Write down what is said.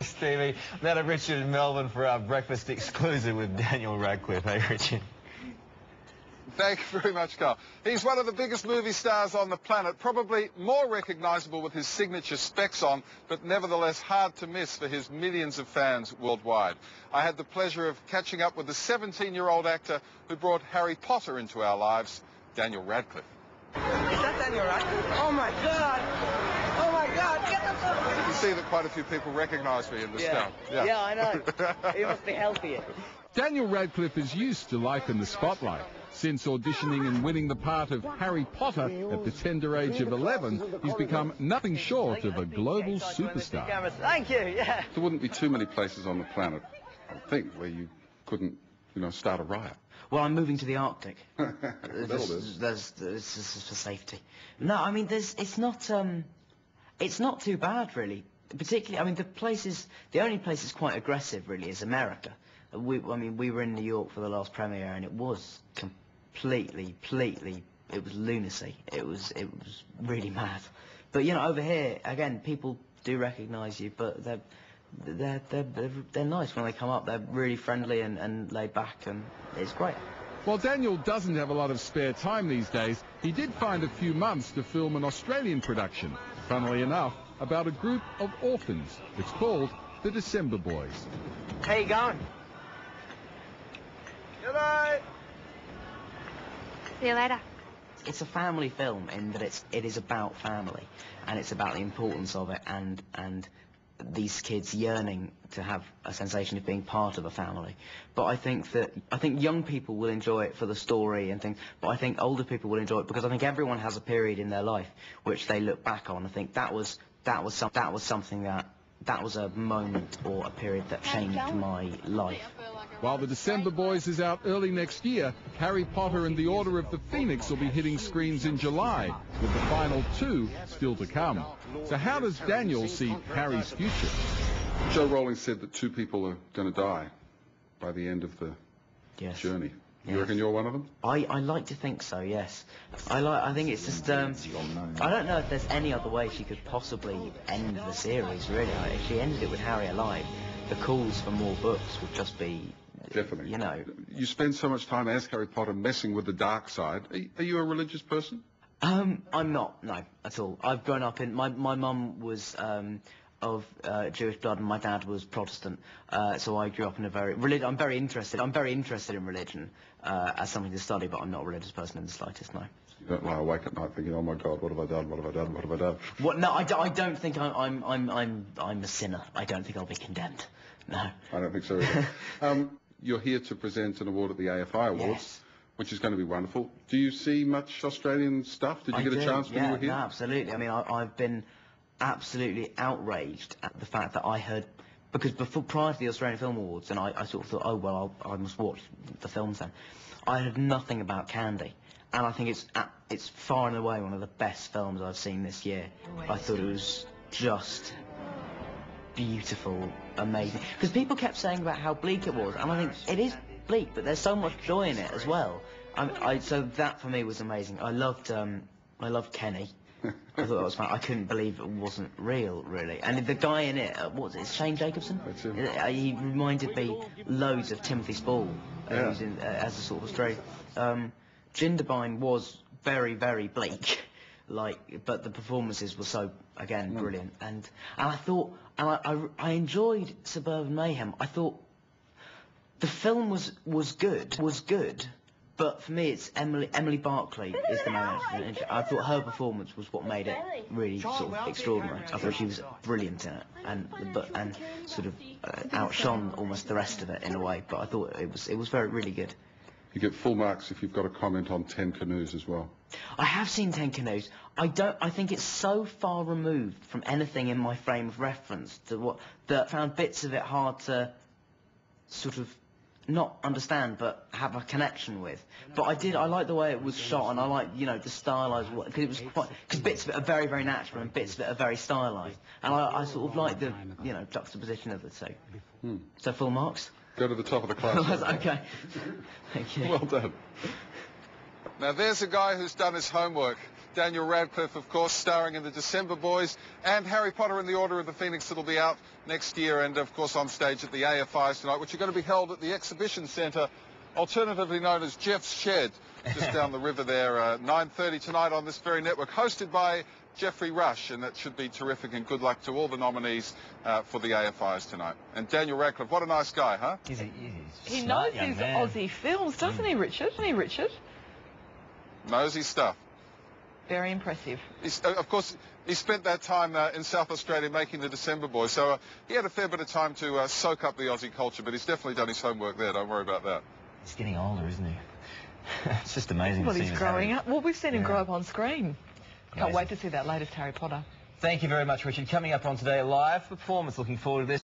Stevie, that of Richard in Melbourne for our breakfast exclusive with Daniel Radcliffe. Hey, Richard. Thank you very much, Carl. He's one of the biggest movie stars on the planet, probably more recognisable with his signature specs on, but nevertheless hard to miss for his millions of fans worldwide. I had the pleasure of catching up with the 17-year-old actor who brought Harry Potter into our lives, Daniel Radcliffe. Is that Daniel Radcliffe? Oh my God! Oh my God! Get the fuck! You can see that quite a few people recognise me in this film. Yeah, I know. He must be healthier. Daniel Radcliffe is used to life in the spotlight. Since auditioning and winning the part of Harry Potter at the tender age of 11, he's become nothing short of a global superstar. Thank you, yeah. There wouldn't be too many places on the planet, I think, where you couldn't, start a riot. Well, I'm moving to the Arctic. This is for safety. No, I mean, it's not too bad, really. Particularly, I mean, the only place that's quite aggressive, really, is America. We were in New York for the last premiere, and it was completely, it was lunacy. It was really mad. But over here, again, people do recognise you, but they're nice when they come up. They're really friendly and laid back, and it's great. While Daniel doesn't have a lot of spare time these days, he did find a few months to film an Australian production, funnily enough, about a group of orphans. It's called The December Boys. How you going? Good night. See you later. It's a family film in that it is about family, and it's about the importance of it, and these kids yearning to have a sensation of being part of a family. But I think young people will enjoy it for the story and things, but I think older people will enjoy it because I think everyone has a period in their life which they look back on. I think that was something that was a moment or a period that changed my life. While The December Boys is out early next year, Harry Potter and the Order of the Phoenix will be hitting screens in July, with the final two still to come. So how does Daniel see Harry's future? Joe Rowling said that 2 people are going to die by the end of the journey. You reckon you're one of them? I like to think so, yes. I think it's just, I don't know if there's any other way she could possibly end the series, really. If she ended it with Harry alive, the calls for more books would just be... Definitely. You spend so much time as Harry Potter messing with the dark side. Are you a religious person? I'm not, no, at all. I've grown up in... My mum was of Jewish blood and my dad was Protestant, so I grew up in a very... I'm very interested in religion as something to study, but I'm not a religious person in the slightest, no. You don't lie awake at night thinking, oh my God, what have I done, what have I done, what have I done? What? No, I don't think I'm a sinner. I don't think I'll be condemned, no. I don't think so either. You're here to present an award at the AFI Awards, which is going to be wonderful. Do you see much Australian stuff? Did you get a chance when you were here? Yeah, absolutely. I mean, I've been absolutely outraged at the fact that I heard... Because prior to the Australian Film Awards, and I sort of thought, oh, well, I must watch the films then. I heard nothing about Candy. And I think it's far and away one of the best films I've seen this year. I thought it was just... beautiful, amazing. Because people kept saying about how bleak it was, and I think it is bleak, but there's so much joy in it as well. So that for me was amazing. I loved Kenny. I thought that was fun. I couldn't believe it wasn't real, really. And the guy in it, what was it? Shane Jacobson. That's him. He reminded me loads of Timothy Spall, who's in as a sort of Australian. Jindabyne was very, very bleak. But the performances were so, again, brilliant. And I thought, I enjoyed Suburban Mayhem. I thought the film was good, but for me it's Emily Barclay is the main actress. I thought her performance was what made it really sort of extraordinary. I thought she was brilliant in it, and sort of outshone almost the rest of it in a way. But I thought it was really good. You get full marks if you've got a comment on 10 Canoes as well. I have seen 10 Canoes. I think it's so far removed from anything in my frame of reference that I found bits of it hard to sort of not understand but have a connection with. But I like the way it was shot, and I like, the stylized, because bits of it are very, very natural and bits of it are very stylized. And I sort of like the, juxtaposition of the two. So full marks? Go to the top of the class. Okay. Thank you. Well done. Now there's a guy who's done his homework. Daniel Radcliffe, of course, starring in the December Boys, and Harry Potter and the Order of the Phoenix that'll be out next year, and of course on stage at the AFIs tonight, which are going to be held at the Exhibition Centre, alternatively known as Jeff's Shed, just down the river there, 9:30 tonight on this very network, hosted by Jeffrey Rush, and that should be terrific, and good luck to all the nominees for the AFIs tonight. And Daniel Radcliffe, what a nice guy, huh? He knows his Aussie films, doesn't he, Richard? Knows his stuff. Very impressive. Of course, he spent that time in South Australia making the December Boys, so he had a fair bit of time to soak up the Aussie culture, but he's definitely done his homework there, don't worry about that. He's getting older, isn't he? It's just amazing Well, to see he's him growing up. Well, we've seen him grow up on screen. Can't Amazing. wait to see that latest Harry Potter. Thank you very much, Richard. Coming up on Today Live, performance. Looking forward to this.